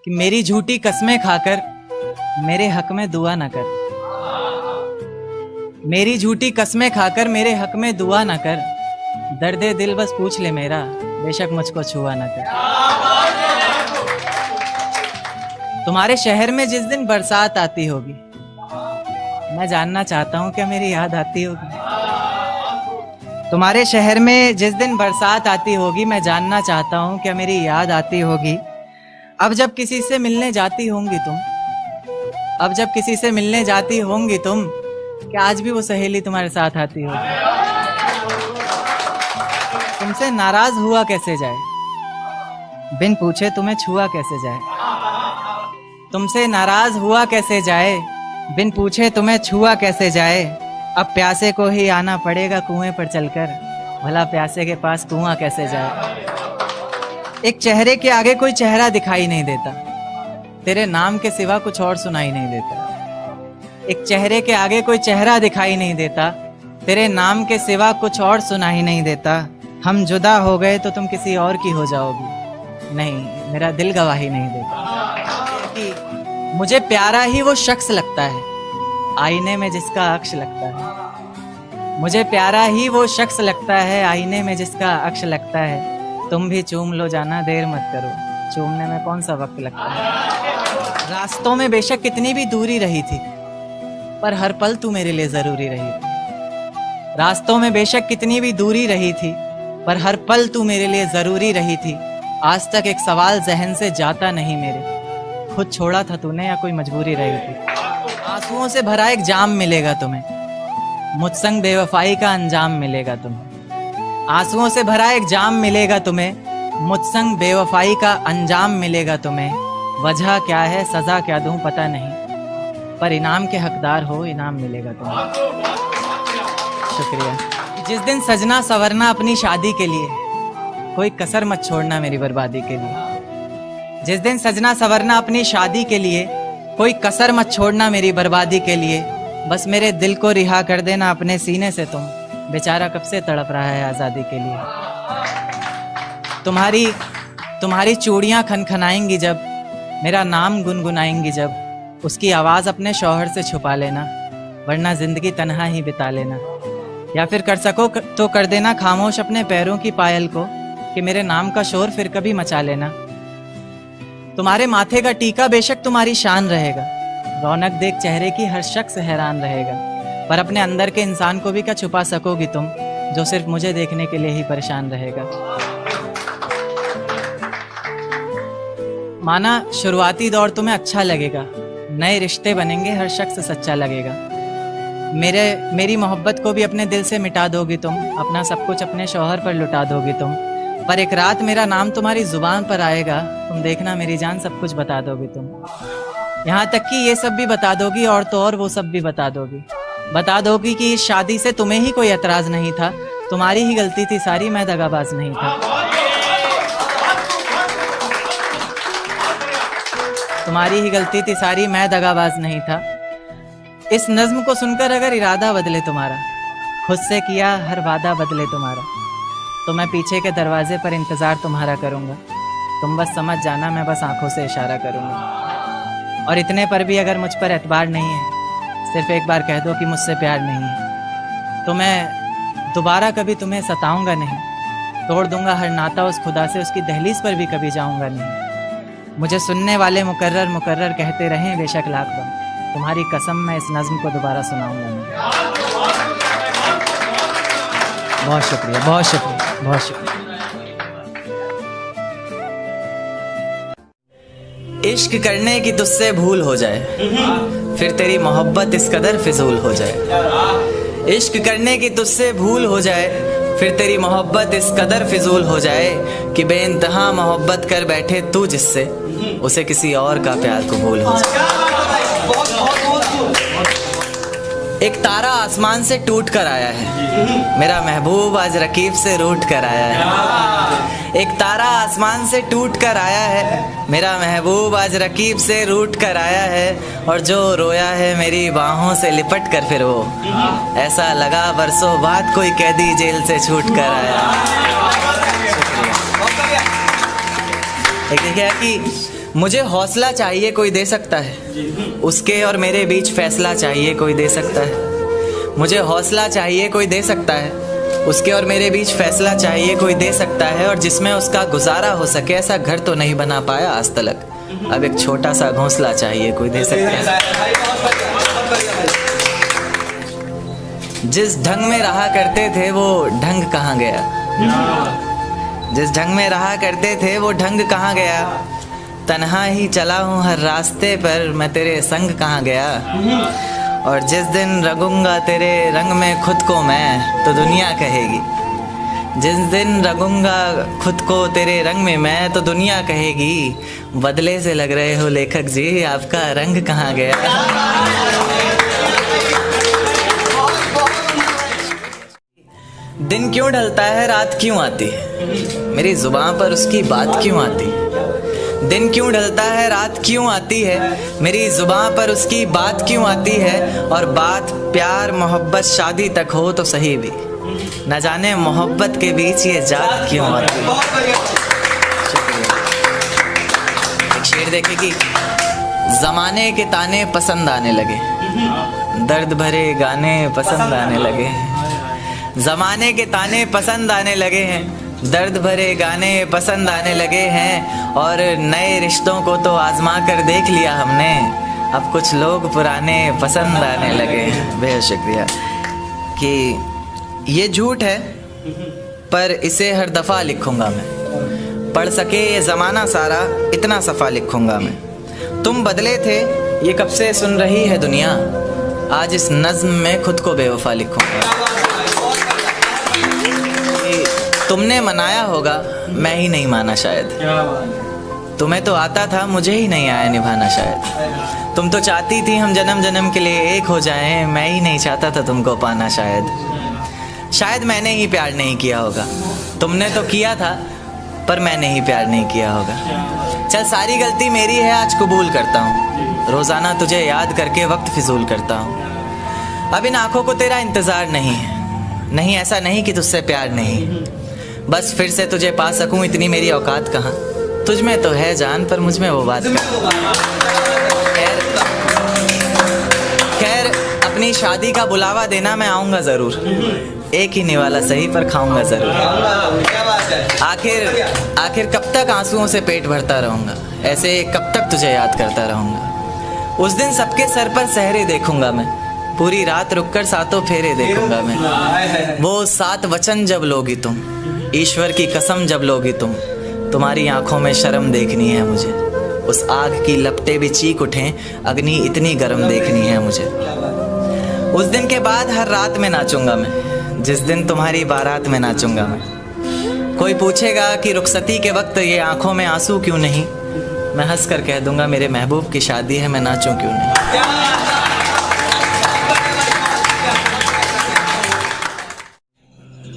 कि मेरी झूठी कस्में खाकर मेरे हक में दुआ ना कर, मेरी झूठी कस्में खाकर मेरे हक में दुआ ना कर, दर्दे दिल बस पूछ ले मेरा, बेशक मुझको छुआ ना कर। तुम्हारे शहर में जिस दिन बरसात आती होगी, मैं जानना चाहता हूं क्या मेरी याद आती होगी। तुम्हारे शहर में जिस दिन बरसात आती होगी, मैं जानना चाहता हूं क्या मेरी याद आती होगी। अब जब किसी से मिलने जाती होंगी तुम, अब जब किसी से मिलने जाती होंगी तुम, क्या आज भी वो सहेली तुम्हारे साथ आती होगी। तुमसे नाराज हुआ कैसे जाए, बिन पूछे तुम्हें छुआ कैसे जाए। तुमसे नाराज हुआ कैसे जाए, बिन पूछे तुम्हें छुआ कैसे जाए। अब प्यासे को ही आना पड़ेगा कुएं पर चलकर, भला प्यासे के पास कुआं कैसे जाए। एक चेहरे के आगे कोई चेहरा दिखाई नहीं देता, तेरे नाम के सिवा कुछ और सुनाई नहीं देता। एक चेहरे के आगे कोई चेहरा दिखाई नहीं देता, तेरे नाम के सिवा कुछ और सुनाई नहीं देता। हम जुदा हो गए तो तुम किसी और की हो जाओगी, नहीं मेरा दिल गवाही नहीं देता। कि मुझे प्यारा ही वो शख्स लगता है, आईने में जिसका अक्ष लगता है। मुझे प्यारा ही वो शख्स लगता है, आईने में जिसका अक्ष लगता है। तुम भी चूम लो जाना, देर मत करो, चूमने में कौन सा वक्त लगता है। रास्तों में बेशक कितनी भी दूरी रही थी, पर हर पल तू मेरे लिए जरूरी रही थी। रास्तों में बेशक कितनी भी दूरी रही थी, पर हर पल तू मेरे लिए जरूरी रही थी। आज तक एक सवाल जहन से जाता नहीं मेरे, खुद छोड़ा था तूने या कोई मजबूरी रही थी। आंसुओं से भरा एक जाम मिलेगा तुम्हें, मुझसंग बेवफाई का अंजाम मिलेगा तुम्हें। आंसुओं से भरा एक जाम मिलेगा तुम्हें, मुझसंग बेवफाई का अंजाम मिलेगा तुम्हें। वजह क्या है सजा क्या दूं पता नहीं, पर इनाम के हकदार हो इनाम मिलेगा तुम्हें। शुक्रिया। जिस दिन सजना संवरना अपनी शादी के लिए, कोई कसर मत छोड़ना मेरी बर्बादी के लिए। जिस दिन सजना संवरना अपनी शादी के लिए, कोई कसर मत छोड़ना मेरी बर्बादी के लिए। बस मेरे दिल को रिहा कर देना अपने सीने से तुम, बेचारा कब से तड़प रहा है आज़ादी के लिए। तुम्हारी चूड़ियाँ खनखनाएंगी जब, मेरा नाम गुनगुनाएंगी जब, उसकी आवाज़ अपने शौहर से छुपा लेना, वरना ज़िंदगी तन्हा ही बिता लेना। या फिर कर सको तो कर देना खामोश अपने पैरों की पायल को, कि मेरे नाम का शोर फिर कभी मचा लेना। तुम्हारे माथे का टीका बेशक तुम्हारी शान रहेगा, रौनक देख चेहरे की हर शख्स हैरान रहेगा। पर अपने अंदर के इंसान को भी क्या छुपा सकोगी तुम, जो सिर्फ मुझे देखने के लिए ही परेशान रहेगा। माना शुरुआती दौर तुम्हें अच्छा लगेगा, नए रिश्ते बनेंगे हर शख्स सच्चा लगेगा। मेरी मोहब्बत को भी अपने दिल से मिटा दोगी तुम, अपना सब कुछ अपने शौहर पर लुटा दोगी तुम। पर एक रात मेरा नाम तुम्हारी जुबान पर आएगा, तुम देखना मेरी जान सब कुछ बता दोगी तुम। यहाँ तक कि ये सब भी बता दोगी और तो और वो सब भी बता दोगी। बता दोगी कि इस शादी से तुम्हें ही कोई एतराज नहीं था, तुम्हारी ही गलती थी सारी, मैं दगाबाज नहीं था। तुम्हारी ही गलती थी सारी, मैं दगाबाज नहीं था। इस नज्म को सुनकर अगर इरादा बदले तुम्हारा, खुद से किया हर वादा बदले तुम्हारा, तो मैं पीछे के दरवाजे पर इंतजार तुम्हारा करूंगा। तुम बस समझ जाना, मैं बस आंखों से इशारा करूंगा। और इतने पर भी अगर मुझ पर एतबार नहीं है, सिर्फ एक बार कह दो कि मुझसे प्यार नहीं है, तो मैं दोबारा कभी तुम्हें सताऊंगा नहीं। तोड़ दूंगा हर नाता उस खुदा से, उसकी दहलीज पर भी कभी जाऊंगा नहीं। मुझे सुनने वाले मुकर्रर मुकर्रर कहते रहें बेशक लाख बार, तुम्हारी कसम मैं इस नज्म को दोबारा सुनाऊंगा नहीं। बहुत शुक्रिया, बहुत शुक्रिया, बहुत शुक्रिया। इश्क करने की तुझसे भूल हो जाए, फिर तेरी मोहब्बत इस कदर फिजूल हो जाए। इश्क करने की तुझसे भूल हो जाए, फिर तेरी मोहब्बत इस कदर फिजूल हो जाए, कि बेइंतहा मोहब्बत कर बैठे तू जिससे, उसे किसी और का प्यार कबूल हो जाए। एक तारा आसमान से टूट कर आया है, मेरा महबूब आज रकीब से रूठ कर आया है। एक तारा आसमान से टूट कर आया है, मेरा महबूब आज रकीब से रूठ कर आया है। और जो रोया है मेरी बाहों से लिपट कर, फिर वो ऐसा लगा बरसों बाद कोई कैदी जेल से छूट कर आया। एक देखिए कि मुझे हौसला चाहिए कोई दे सकता है, उसके और मेरे बीच फैसला चाहिए कोई दे सकता है। मुझे हौसला चाहिए कोई दे सकता है, उसके और मेरे बीच फैसला चाहिए कोई दे सकता है। और जिसमें उसका गुजारा हो सके, ऐसा घर तो नहीं बना पाया आज तलक, अब एक छोटा सा घोंसला चाहिए कोई दे सकता है। जिस ढंग में रहा करते थे वो ढंग कहाँ गया, जिस ढंग में रहा करते थे वो ढंग कहाँ गया। तन्हा ही चला हूँ हर रास्ते पर, मैं तेरे संग कहाँ गया। और जिस दिन रंगूंगा तेरे रंग में खुद को मैं, तो दुनिया कहेगी, जिस दिन रंगूंगा खुद को तेरे रंग में मैं, तो दुनिया कहेगी बदले से लग रहे हो लेखक जी, आपका रंग कहाँ गया। दिन क्यों ढलता है रात क्यों आती है, मेरी जुबान पर उसकी बात क्यों आती है। दिन क्यों ढलता है रात क्यों आती है, मेरी जुबान पर उसकी बात क्यों आती है। और बात प्यार मोहब्बत शादी तक हो तो सही भी, न जाने मोहब्बत के बीच ये जात क्यों आती है। एक शेर देखे कि जमाने के ताने पसंद आने लगे, दर्द भरे गाने पसंद आने लगे। जमाने के ताने पसंद आने लगे हैं, दर्द भरे गाने पसंद आने लगे हैं। और नए रिश्तों को तो आजमा कर देख लिया हमने, अब कुछ लोग पुराने पसंद आने लगे। बेहद शुक्रिया। कि ये झूठ है पर इसे हर दफ़ा लिखूंगा मैं, पढ़ सके ये ज़माना सारा इतना सफ़ा लिखूंगा मैं। तुम बदले थे ये कब से सुन रही है दुनिया, आज इस नज़्म में खुद को बेवफा लिखूंगा। तुमने मनाया होगा मैं ही नहीं माना शायद, तुम्हें तो आता था मुझे ही नहीं आया निभाना शायद। तुम तो चाहती थी हम जन्म जन्म के लिए एक हो जाएं, मैं ही नहीं चाहता था तुमको पाना शायद। शायद मैंने ही प्यार नहीं किया होगा, तुमने तो किया था पर मैंने ही प्यार नहीं किया होगा। चल सारी गलती मेरी है आज कबूल करता हूँ, रोज़ाना तुझे याद करके वक्त फिजूल करता हूँ। अब इन आँखों को तेरा इंतज़ार नहीं है, नहीं ऐसा नहीं कि तुझसे प्यार नहीं, बस फिर से तुझे पा सकूं इतनी मेरी औकात कहाँ। तुझ में तो है जान पर मुझ में वो बात कहाँ। खैर अपनी शादी का बुलावा देना मैं आऊँगा ज़रूर, एक ही निवाला सही पर खाऊंगा ज़रूर। आखिर कब तक आंसुओं से पेट भरता रहूँगा, ऐसे कब तक तुझे याद करता रहूँगा। उस दिन सबके सर पर सहरे देखूंगा मैं, पूरी रात रुककर सातों फेरे देखूंगा मैं। वो 7 वचन जब लोगी तुम, ईश्वर की कसम जब लोगी तुम, तुम्हारी आंखों में शर्म देखनी है मुझे। उस आग की लपटें भी चीख उठें, अग्नि इतनी गर्म देखनी है मुझे। उस दिन के बाद हर रात में नाचूंगा मैं, जिस दिन तुम्हारी बारात में नाचूंगा मैं। कोई पूछेगा कि रुखसती के वक्त ये आंखों में आंसू क्यों नहीं, मैं हंस कर कह दूंगा मेरे महबूब की शादी है, मैं नाचूं क्यों नहीं।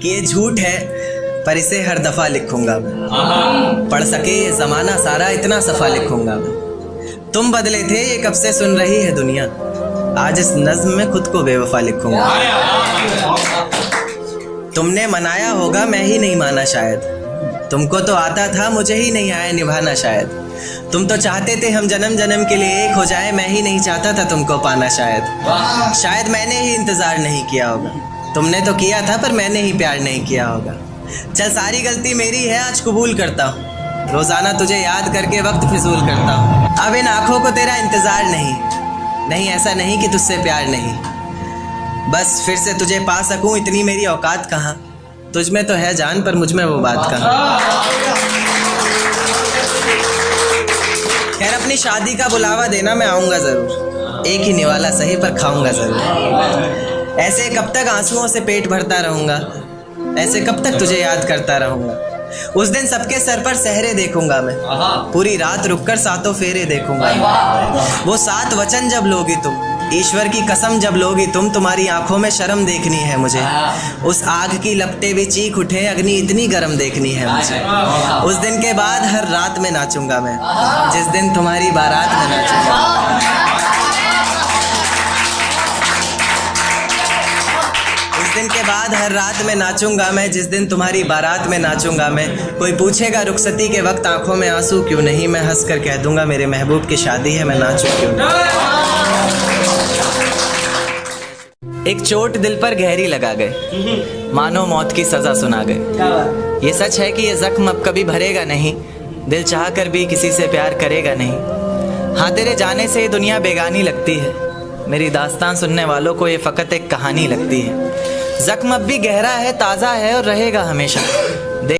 कि ये झूठ है पर इसे हर दफ़ा लिखूंगा मैं, पढ़ सके ये ज़माना सारा इतना सफ़ा लिखूंगा मैं। तुम बदले थे ये कब से सुन रही है दुनिया, आज इस नज़्म में खुद को बेवफा लिखूंगा। तुमने मनाया होगा मैं ही नहीं माना शायद, तुमको तो आता था मुझे ही नहीं आया निभाना शायद। तुम तो चाहते थे हम जन्म जन्म के लिए एक हो जाए, मैं ही नहीं चाहता था तुमको पाना शायद। शायद मैंने ही इंतज़ार नहीं किया होगा, तुमने तो किया था पर मैंने ही प्यार नहीं किया होगा। चल सारी गलती मेरी है आज कबूल करता हूँ, रोज़ाना तुझे याद करके वक्त फिजूल करता हूँ। अब इन आँखों को तेरा इंतज़ार नहीं, नहीं ऐसा नहीं कि तुझसे प्यार नहीं, बस फिर से तुझे पा सकूँ इतनी मेरी औकात कहाँ। तुझ में तो है जान पर मुझ में वो बात कहाँ। खैर अपनी शादी का बुलावा देना मैं आऊँगा ज़रूर, एक ही निवाला सही पर खाऊँगा ज़रूर। ऐसे कब तक आंसुओं से पेट भरता रहूँगा, ऐसे कब तक तुझे याद करता रहूँगा। उस दिन सबके सर पर सहरे देखूंगा मैं, पूरी रात रुककर सातों फेरे देखूंगा। वो 7 वचन जब लोगी तुम, ईश्वर की कसम जब लोगी तुम, तुम्हारी आंखों में शर्म देखनी है मुझे। उस आग की लपटें भी चीख उठे, अग्नि इतनी गर्म देखनी है मुझे। उस दिन के बाद हर रात में नाचूंगा मैं, जिस दिन तुम्हारी बारात में नाचूंगा। दिन के बाद हर रात में नाचूंगा मैं, जिस दिन तुम्हारी बारात में नाचूंगा मैं। कोई पूछेगा रुखसती के वक्त आंखों में आंसू क्यों नहीं, मैं हंस कर कह दूंगा मेरे महबूब की शादी है, मैं नाचूं क्यों नहीं। एक चोट दिल पर गहरी लगा गए, मानो मौत की सजा सुना गए। ये सच है कि ये जख्म अब कभी भरेगा नहीं, दिल चाह कर भी किसी से प्यार करेगा नहीं। हाँ तेरे जाने से ये दुनिया बेगानी लगती है, मेरी दास्तान सुनने वालों को ये फ़कत एक कहानी लगती है। जख्म अब भी गहरा है, ताज़ा है और रहेगा हमेशा।